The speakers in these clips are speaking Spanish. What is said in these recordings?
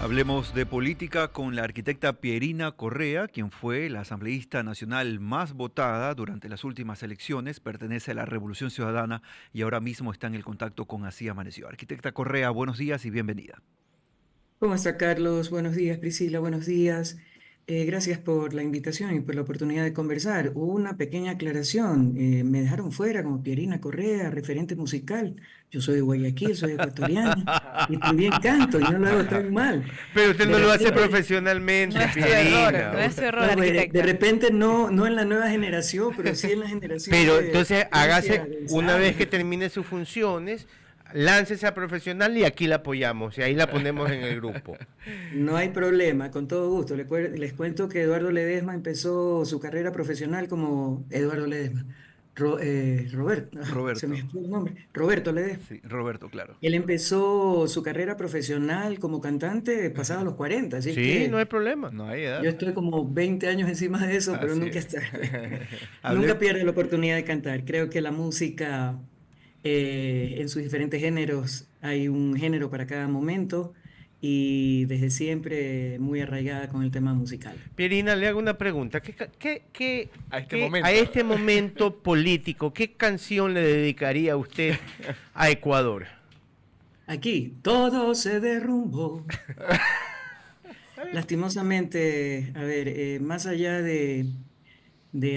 Hablemos de política con la arquitecta Pierina Correa, quien fue la asambleísta nacional más votada durante las últimas elecciones, pertenece a la Revolución Ciudadana y ahora mismo está en el contacto con Así Amaneció. Arquitecta Correa, buenos días y bienvenida. ¿Cómo está Carlos? Buenos días, Priscila, buenos días. Gracias por la invitación y por la oportunidad de conversar. Hubo una pequeña aclaración. Me dejaron fuera como Pierina Correa, referente musical. Yo soy de Guayaquil, soy ecuatoriana y también canto y no lo hago tan mal. Pero usted De no lo hace repente, No profesionalmente, es su error, Pierina. no es su error, no, de arquitecta. repente no en la nueva generación, pero sí en la generación Pero de entonces Alicia hágase, una vez que González. termine sus funciones, láncese a profesional y aquí la apoyamos. Y ahí la ponemos en el grupo. No hay problema, con todo gusto. Les cuento que Eduardo Ledesma empezó su carrera profesional como Eduardo Ledesma. Roberto, se Roberto. me fue el nombre. Roberto Ledesma. Sí, Roberto, claro. Él empezó su carrera profesional como cantante pasado los 40, así Sí, no hay que problema. No hay yo edad. estoy como 20 años encima de eso, pero Así nunca es. es tarde. Hablé, Nunca pierde la oportunidad de cantar. Creo que la música, en sus diferentes géneros, hay un género para cada momento y desde siempre muy arraigada con el tema musical. Pierina, le hago una pregunta. A este A momento. este momento político, qué canción le dedicaría usted a Ecuador? Aquí todo se derrumbó. Lastimosamente, a ver, más allá de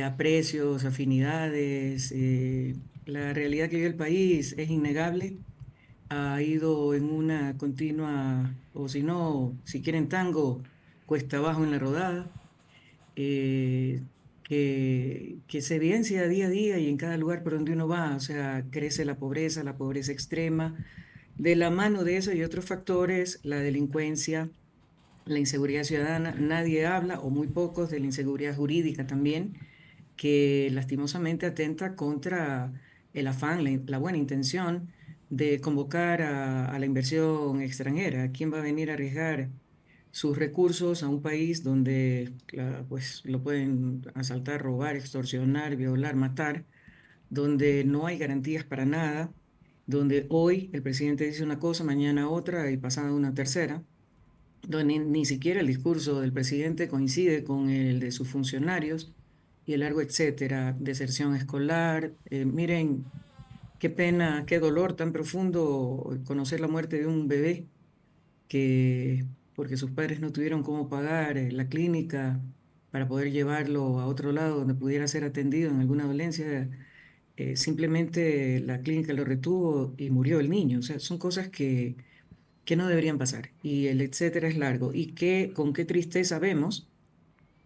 aprecios, afinidades, la realidad que vive el país es innegable. Ha ido en una continua, o si no, si quieren tango, cuesta abajo en la rodada, eh, que se evidencia día a día y en cada lugar por donde uno va. O sea, crece la pobreza extrema. De la mano de eso y otros factores, la delincuencia, la inseguridad ciudadana, nadie habla, o muy pocos, de la inseguridad jurídica también, que lastimosamente atenta contra el afán, la buena intención de convocar a la inversión extranjera. ¿Quién va a venir a arriesgar sus recursos a un país donde pues, lo pueden asaltar, robar, extorsionar, violar, matar, donde no hay garantías para nada, donde hoy el presidente dice una cosa, mañana otra y pasado una tercera, donde ni siquiera el discurso del presidente coincide con el de sus funcionarios y el largo etcétera, deserción escolar. Miren, qué pena, qué dolor tan profundo conocer la muerte de un bebé que, porque sus padres no tuvieron cómo pagar la clínica para poder llevarlo a otro lado donde pudiera ser atendido en alguna dolencia, simplemente la clínica lo retuvo y murió el niño. O sea, son cosas que no deberían pasar. Y el etcétera es largo. Y que, con qué tristeza vemos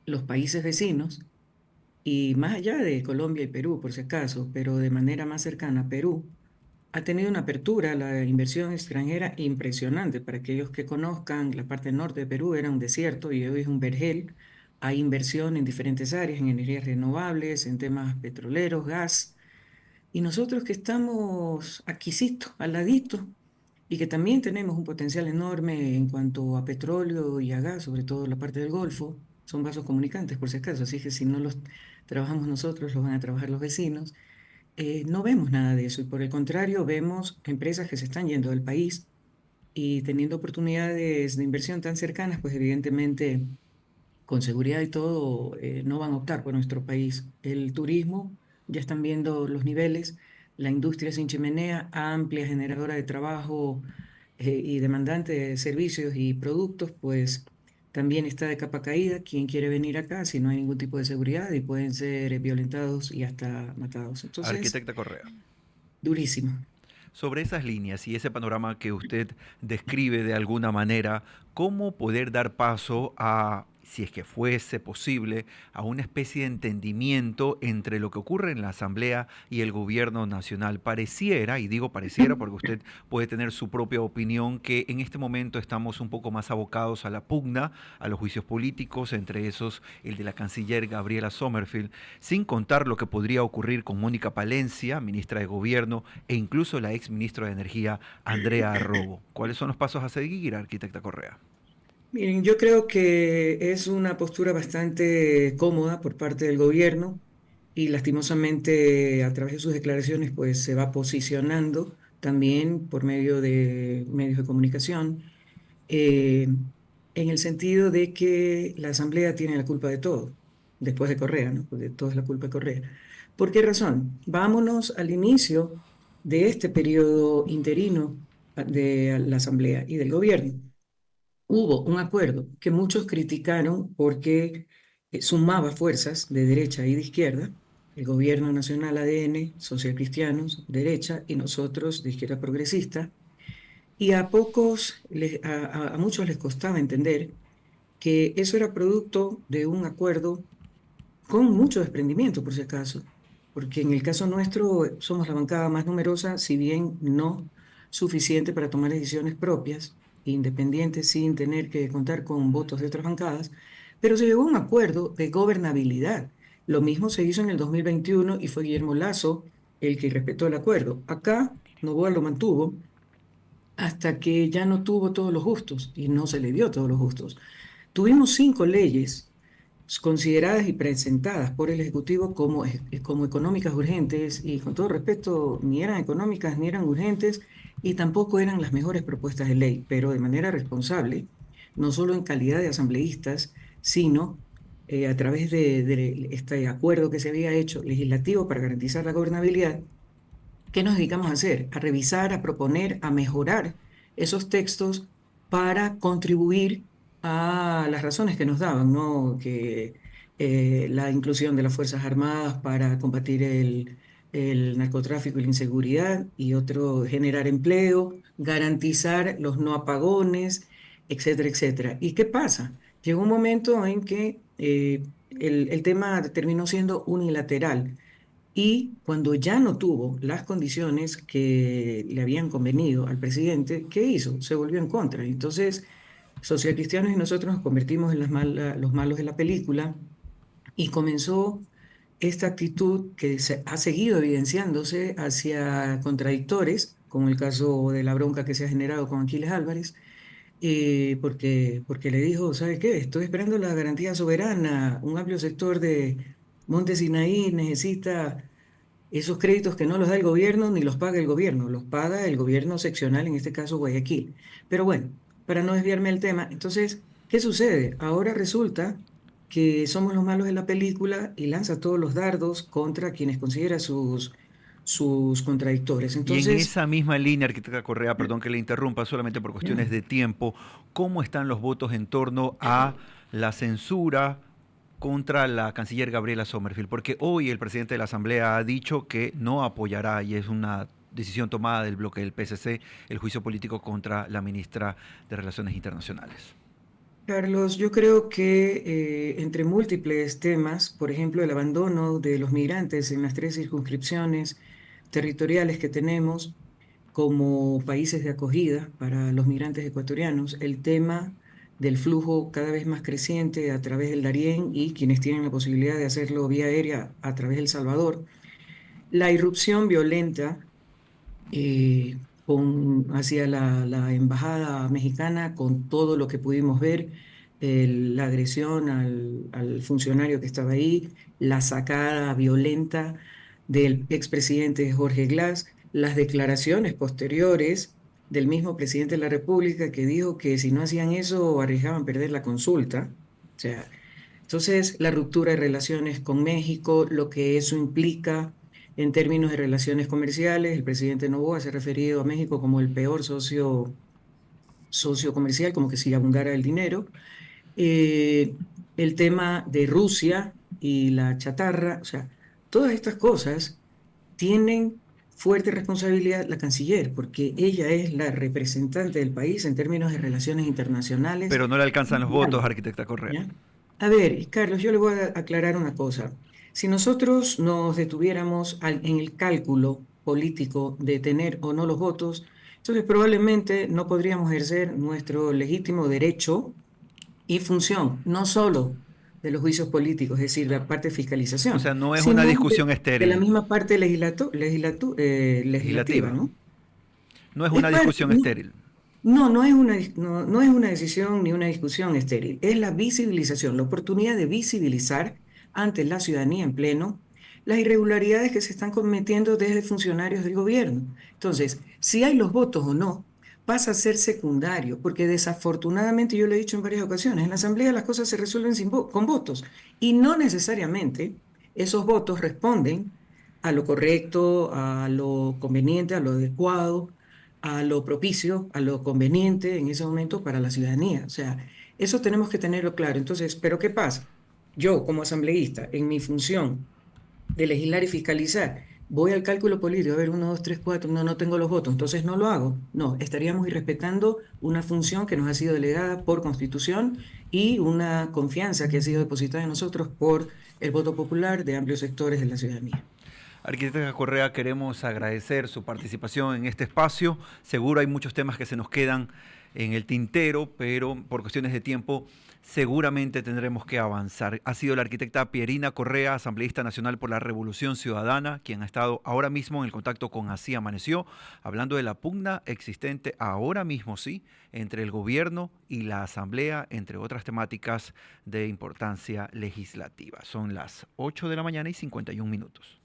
los países vecinos, y más allá de Colombia y Perú, por si acaso, pero de manera más cercana, Perú ha tenido una apertura a la inversión extranjera impresionante. Para aquellos que conozcan, la parte norte de Perú era un desierto y hoy es un vergel. Hay inversión en diferentes áreas, en energías renovables, en temas petroleros, gas. Y nosotros que estamos aquícito, al ladito, y que también tenemos un potencial enorme en cuanto a petróleo y a gas, sobre todo la parte del Golfo, son vasos comunicantes por si acaso, así que si no los trabajamos nosotros, los van a trabajar los vecinos. No vemos nada de eso y por el contrario vemos empresas que se están yendo del país y teniendo oportunidades de inversión tan cercanas, pues evidentemente con seguridad y todo, no van a optar por nuestro país. El turismo, ya están viendo los niveles, la industria sin chimenea, amplia generadora de trabajo, y demandante de servicios y productos, pues también está de capa caída. ¿Quién quiere venir acá si no hay ningún tipo de seguridad y pueden ser violentados y hasta matados? Entonces, arquitecta Correa. durísimo. Sobre esas líneas y ese panorama que usted describe de alguna manera, ¿cómo poder dar paso a, si es que fuese posible, a una especie de entendimiento entre lo que ocurre en la Asamblea y el gobierno nacional? Pareciera, y digo pareciera porque usted puede tener su propia opinión, que en este momento estamos un poco más abocados a la pugna, a los juicios políticos, entre esos el de la canciller Gabriela Sommerfield, sin contar lo que podría ocurrir con Mónica Palencia, ministra de Gobierno, e incluso la ex ministra de Energía, Andrea Arrobo. ¿Cuáles son los pasos a seguir, arquitecta Correa? Miren, yo creo que es una postura bastante cómoda por parte del gobierno y lastimosamente a través de sus declaraciones pues se va posicionando también por medio de medios de comunicación. en el sentido de que la Asamblea tiene la culpa de todo, después de Correa, ¿no? Porque todo es la culpa de Correa. ¿Por qué razón? Vámonos al inicio de este periodo interino de la Asamblea y del gobierno. Hubo un acuerdo que muchos criticaron porque sumaba fuerzas de derecha y de izquierda, el gobierno nacional ADN, socialcristianos, derecha, y nosotros de izquierda progresista, y a muchos les costaba entender que eso era producto de un acuerdo con mucho desprendimiento, por si acaso, porque en el caso nuestro somos la bancada más numerosa, si bien no suficiente para tomar decisiones propias, independientes, sin tener que contar con votos de otras bancadas, pero se llegó a un acuerdo de gobernabilidad. Lo mismo se hizo en el 2021 y fue Guillermo Lasso el que respetó el acuerdo. Acá Noboa lo mantuvo hasta que ya no tuvo todos los gustos y no se le dio todos los gustos. Tuvimos 5 leyes consideradas y presentadas por el Ejecutivo como económicas urgentes y con todo respeto, ni eran económicas ni eran urgentes y tampoco eran las mejores propuestas de ley, pero de manera responsable, no solo en calidad de asambleístas, sino a través de este acuerdo que se había hecho legislativo para garantizar la gobernabilidad. ¿Qué nos dedicamos a hacer? A revisar, a proponer, a mejorar esos textos para contribuir a las razones que nos daban, ¿no? Que la inclusión de las Fuerzas Armadas para combatir el narcotráfico y la inseguridad, y otro, generar empleo, garantizar los no apagones, etcétera, etcétera. ¿Y qué pasa? Llegó un momento en que el tema terminó siendo unilateral. Y cuando ya no tuvo las condiciones que le habían convenido al presidente, ¿qué hizo? Se volvió en contra. Entonces, socialcristianos y nosotros nos convertimos en los malos de la película y comenzó esta actitud que ha seguido evidenciándose hacia contradictores, como el caso de la bronca que se ha generado con Aquiles Álvarez, porque le dijo, ¿sabe qué? Estoy esperando la garantía soberana. Un amplio sector de Monte Sinaí necesita esos créditos que no los da el gobierno ni los paga el gobierno, los paga el gobierno seccional, en este caso Guayaquil. Pero bueno, para no desviarme del tema, entonces, ¿qué sucede? Ahora resulta que somos los malos de la película y lanza todos los dardos contra quienes considera sus contradictores. Y en Entonces, esa misma línea, arquitecta Correa, perdón que le interrumpa, solamente por cuestiones ya, de tiempo, ¿cómo están los votos en torno a la censura contra la canciller Gabriela Sommerfield? Porque hoy el presidente de la Asamblea ha dicho que no apoyará, y es una decisión tomada del bloque del PSC, el juicio político contra la ministra de Relaciones Internacionales. Carlos, yo creo que entre múltiples temas, por ejemplo, el abandono de los migrantes en las 3 circunscripciones territoriales que tenemos como países de acogida para los migrantes ecuatorianos, el tema del flujo cada vez más creciente a través del Darién y quienes tienen la posibilidad de hacerlo vía aérea a través del Salvador, la irrupción violenta hacia la embajada mexicana con todo lo que pudimos ver, la agresión al funcionario que estaba ahí, la sacada violenta del expresidente Jorge Glass, las declaraciones posteriores del mismo presidente de la República que dijo que si no hacían eso arriesgaban perder la consulta. O sea, entonces la ruptura de relaciones con México, lo que eso implica en términos de relaciones comerciales. El presidente Noboa se ha referido a México como el peor socio comercial, como que si abundara el dinero. Eh, el tema de Rusia y la chatarra, o sea, todas estas cosas tienen fuerte responsabilidad la canciller, porque ella es la representante del país en términos de relaciones internacionales Pero no le alcanzan los votos, mundiales, arquitecta Correa. ¿ya? A ver, Carlos, yo le voy a aclarar una cosa. Si nosotros nos detuviéramos en el cálculo político de tener o no los votos, entonces probablemente no podríamos ejercer nuestro legítimo derecho y función, no solo de los juicios políticos, es decir, de la parte de O fiscalización, sea, no es una sino discusión de la estéril, misma parte legislativa, legislativa. ¿no? No es Es una parte, discusión estéril. no, no es una decisión ni una discusión estéril, es la visibilización, la oportunidad de visibilizar ante la ciudadanía en pleno las irregularidades que se están cometiendo desde funcionarios del gobierno. Entonces, si hay los votos o no, pasa a ser secundario, porque desafortunadamente, yo lo he dicho en varias ocasiones, en la Asamblea las cosas se resuelven con votos y no necesariamente esos votos responden a lo correcto, a lo conveniente, a lo adecuado, a lo propicio, a lo conveniente en ese momento para la ciudadanía. O sea, eso tenemos que tenerlo claro. Entonces, ¿pero qué pasa? Yo, como asambleísta, en mi función de legislar y fiscalizar, voy al cálculo político, a ver, uno, dos, tres, cuatro, no, no tengo los votos, entonces no lo hago. No, estaríamos irrespetando una función que nos ha sido delegada por Constitución y una confianza que ha sido depositada en nosotros por el voto popular de amplios sectores de la ciudadanía. Arquitecta Correa, queremos agradecer su participación en este espacio. Seguro hay muchos temas que se nos quedan en el tintero, pero por cuestiones de tiempo seguramente tendremos que avanzar. Ha sido la arquitecta Pierina Correa, asambleísta nacional por la Revolución Ciudadana, quien ha estado ahora mismo en el contacto con Así Amaneció, hablando de la pugna existente ahora mismo, sí, entre el gobierno y la asamblea, entre otras temáticas de importancia legislativa. Son las 8 de la mañana y 51 minutos.